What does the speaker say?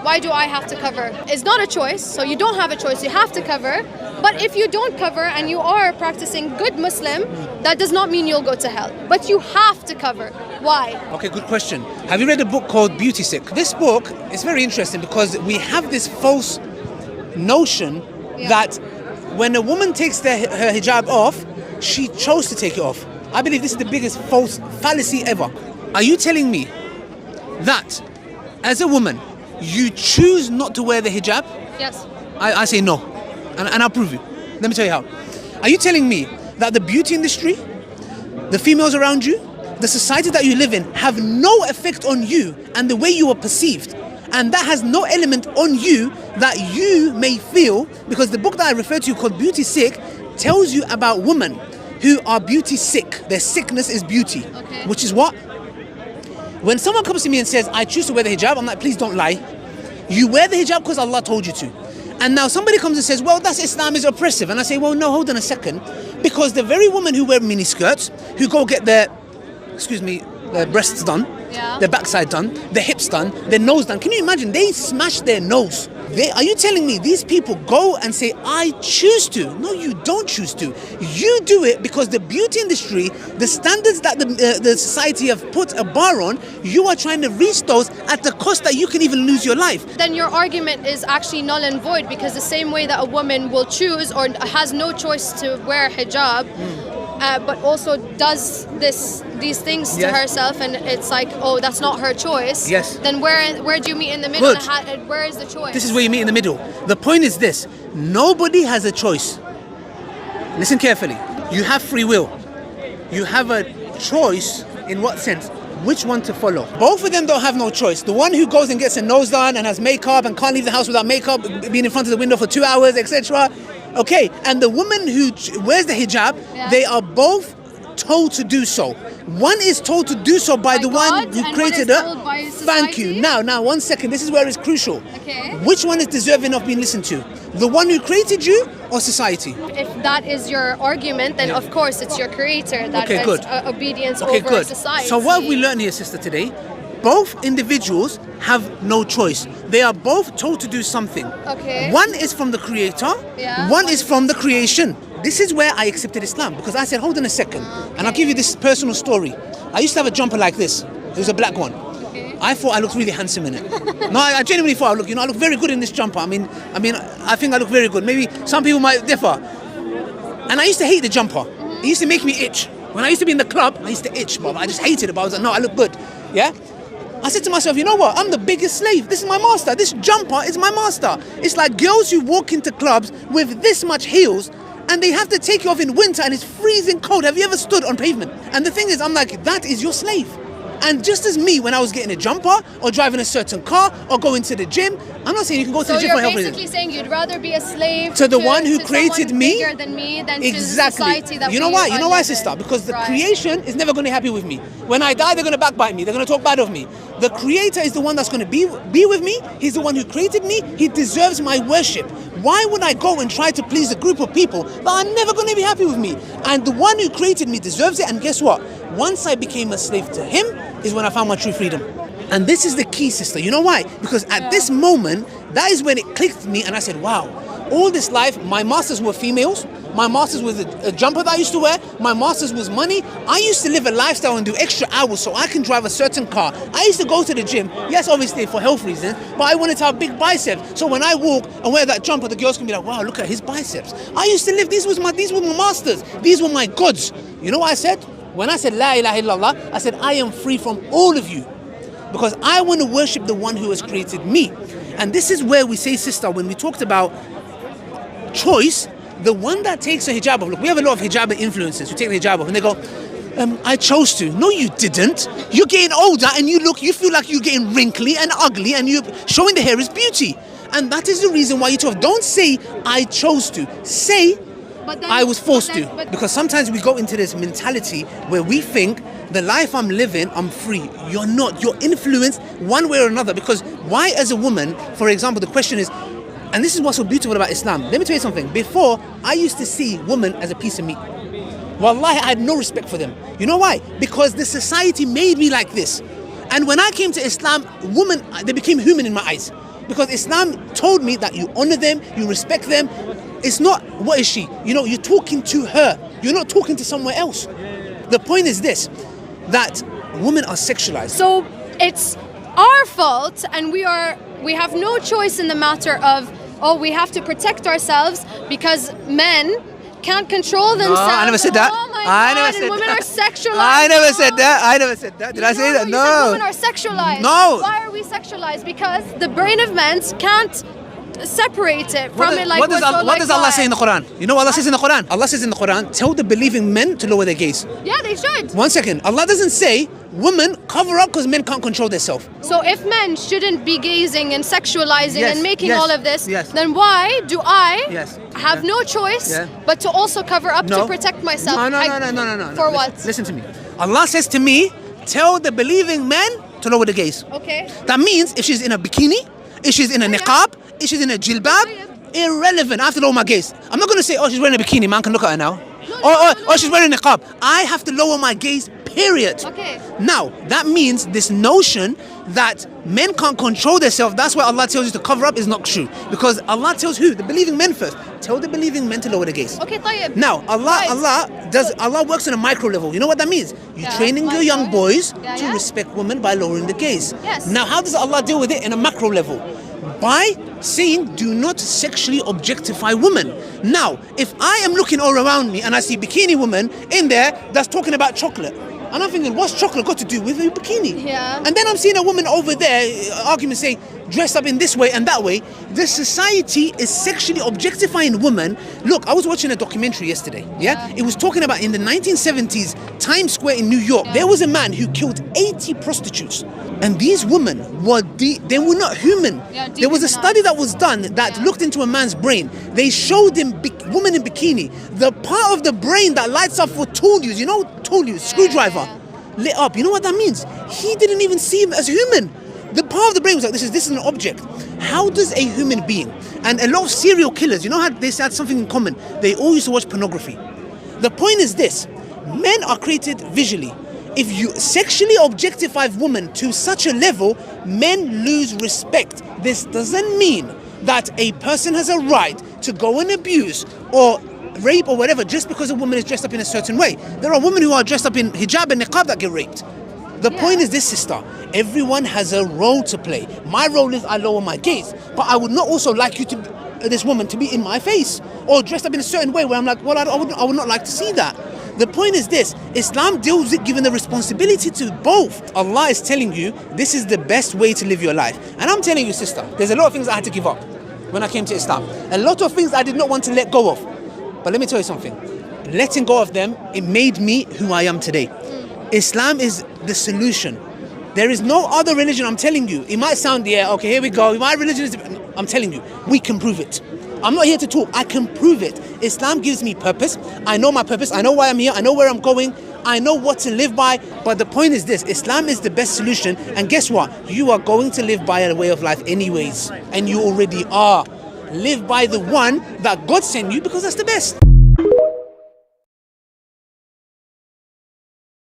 why do I have to cover? It's not a choice, so you don't have a choice, you have to cover. But if you don't cover and you are practicing good Muslim, that does not mean you'll go to hell. But you have to cover. Why? Okay, good question. Have you read a book called Beauty Sick? This book is very interesting because we have this false notion that when a woman takes her hijab off, she chose to take it off. I believe this is the biggest false fallacy ever. Are you telling me that as a woman, you choose not to wear the hijab? Yes. I say no. And I'll prove you. Let me tell you how. Are you telling me that the beauty industry, the females around you, the society that you live in have no effect on you and the way you are perceived? And that has no element on you that you may feel, because the book that I referred to called Beauty Sick tells you about women who are beauty sick. Their sickness is beauty. Okay. Which is what? When someone comes to me and says, I choose to wear the hijab, I'm like, please don't lie. You wear the hijab because Allah told you to. And now somebody comes and says, well, that's Islam is oppressive. And I say, well, no, hold on a second. Because the very women who wear mini skirts, who go get their breasts done, their backside done, their hips done, their nose done. Can you imagine? They smash their nose. Are you telling me these people go and say, I choose to? No, you don't choose to. You do it because the beauty industry, the standards that the society have put a bar on, you are trying to reach those at the cost that you can even lose your life. Then your argument is actually null and void, because the same way that a woman will choose or has no choice to wear hijab, but also does these things to herself, and it's like, oh, that's not her choice. Yes. Then where do you meet in the middle? Good. And where is the choice? This is where you meet in the middle. The point is this: nobody has a choice. Listen carefully. You have free will. You have a choice in what sense? Which one to follow? Both of them don't have no choice. The one who goes and gets a nose done and has makeup and can't leave the house without makeup, being in front of the window for 2 hours, etc. Okay, and the woman who wears the hijab, they are both told to do so. One is told to do so by the God, one who and created one is told by her. society? Thank you. Now, 1 second. This is where it's crucial. Okay. Which one is deserving of being listened to? The one who created you or society? If that is your argument, then of course it's your creator that has obedience over society. So what have we learned here, sister, today? Both individuals have no choice. They are both told to do something. Okay. One is from the creator, one is from the creation. This is where I accepted Islam, because I said, hold on a second. And I'll give you this personal story. I used to have a jumper like this. It was a black one. I thought I looked really handsome in it. No, I genuinely thought I look very good in this jumper. I mean, I think I look very good. Maybe some people might differ. And I used to hate the jumper. It used to make me itch. When I used to be in the club, I used to itch, but I just hated it. But I was like, no, I look good. Yeah? I said to myself, you know what? I'm the biggest slave. This is my master. This jumper is my master. It's like girls who walk into clubs with this much heels and they have to take you off in winter and it's freezing cold. Have you ever stood on pavement? And the thing is, I'm like, that is your slave. And just as me, when I was getting a jumper or driving a certain car or going to the gym, I'm not saying you can go to the gym for health reasons. So you're basically saying you'd rather be a slave to the one who created me, bigger than me, than exactly. to the society that you know why? You know why, sister? Because the creation is never going to be happy with me. When I die, they're going to backbite me. They're going to talk bad of me. The creator is the one that's going to be with me. He's the one who created me. He deserves my worship. Why would I go and try to please a group of people that are never going to be happy with me? And the one who created me deserves it. And guess what? Once I became a slave to him is when I found my true freedom. And this is the key, sister. You know why? Because at this moment, that is when it clicked to me and I said, wow, all this life, my masters were females. My masters was a jumper that I used to wear. My masters was money. I used to live a lifestyle and do extra hours so I can drive a certain car. I used to go to the gym, yes, obviously for health reasons, but I wanted to have big biceps. So when I walk and wear that jumper, the girls can be like, wow, look at his biceps. I used to live, these were my masters. These were my gods. You know what I said? When I said La ilaha illallah, I said, I am free from all of you because I want to worship the one who has created me. And this is where we say, sister, when we talked about choice, the one that takes a hijab off, look, we have a lot of hijab influencers who take the hijab off and they go, I chose to. No, you didn't. You're getting older and you feel like you're getting wrinkly and ugly and you're showing the hair is beauty. And that is the reason why you chose. Don't say, I chose to. Say, I was forced to. Because sometimes we go into this mentality where we think the life I'm living, I'm free. You're not. You're influenced one way or another. Because why as a woman, for example, the question is, and this is what's so beautiful about Islam. Let me tell you something. Before, I used to see women as a piece of meat. Wallahi, I had no respect for them. You know why? Because the society made me like this. And when I came to Islam, women, they became human in my eyes. Because Islam told me that you honor them, you respect them. It's not, what is she? You know, you're talking to her. You're not talking to somewhere else. The point is this, that women are sexualized. So it's our fault, and we have no choice in the matter of, oh, we have to protect ourselves because men can't control themselves. No, I never said that. Oh my I God, never and said women that. are sexualized. I never said that. I never said that. Did I say that? You No. said women are sexualized. No. Why are we sexualized? Because the brain of men can't separate it from it like what does Allah say in the Quran? You know what Allah says in the Quran? Allah says in the Quran, tell the believing men to lower their gaze. Yeah, they should. 1 second. Allah doesn't say women cover up because men can't control themselves. So if men shouldn't be gazing and sexualizing Yes, and making yes, all of this, yes. then why do I Yes, have yeah. no choice Yeah. but to also cover up No. to protect myself? No. For Listen, what? Listen to me. Allah says to me, tell the believing men to lower the gaze. Okay. That means if she's in a bikini, if she's in a niqab, if she's in a jilbab, irrelevant. I have to lower my gaze. I'm not going to say, oh, she's wearing a bikini, man can look at her now. Or she's wearing a niqab. I have to lower my gaze, period. Okay. Now, that means this notion that men can't control themselves, that's why Allah tells you to cover up, is not true. Because Allah tells who? The believing men first. Tell the believing men to lower the gaze. Okay, طيب. Now, Allah works on a micro level. You know what that means? You're Yeah, training your young boys to yeah. respect women by lowering the gaze. Yes. Now, how does Allah deal with it in a macro level? By saying, do not sexually objectify women. Now, if I am looking all around me and I see bikini women in there that's talking about chocolate, and I'm thinking, what's chocolate got to do with a bikini? Yeah. And then I'm seeing a woman over there, argument saying, dressed up in this way and that way. The society is sexually objectifying women. Look, I was watching a documentary yesterday. Yeah? It was talking about in the 1970s, Times Square in New York, there was a man who killed 80 prostitutes. And these women they were not human. There was a study that was done that looked into a man's brain. They showed him women in bikini. The part of the brain that lights up for tool use, you know, tool use, screwdriver, lit up. You know what that means? He didn't even see him as human. The part of the brain was like, this is an object. How does a human being, and a lot of serial killers, you know how they had something in common? They all used to watch pornography. The point is this, men are created visually. If you sexually objectify women to such a level, men lose respect. This doesn't mean that a person has a right to go and abuse or rape or whatever just because a woman is dressed up in a certain way. There are women who are dressed up in hijab and niqab that get raped. The point is this, sister, everyone has a role to play. My role is I lower my gaze, but I would not also like you to, this woman, to be in my face or dressed up in a certain way where I'm like, well, I would not like to see that. The point is this, Islam deals with giving the responsibility to both. Allah is telling you, this is the best way to live your life. And I'm telling you, sister, there's a lot of things I had to give up when I came to Islam. A lot of things I did not want to let go of. But let me tell you something. Letting go of them, it made me who I am today. Islam is the solution. There is no other religion, I'm telling you. It might sound, yeah, okay, here we go. My religion is, I'm telling you, we can prove it. I'm not here to talk, I can prove it. Islam gives me purpose. I know my purpose, I know why I'm here, I know where I'm going, I know what to live by. But the point is this, Islam is the best solution. And guess what? You are going to live by a way of life anyways. And you already are. Live by the one that God sent you because that's the best.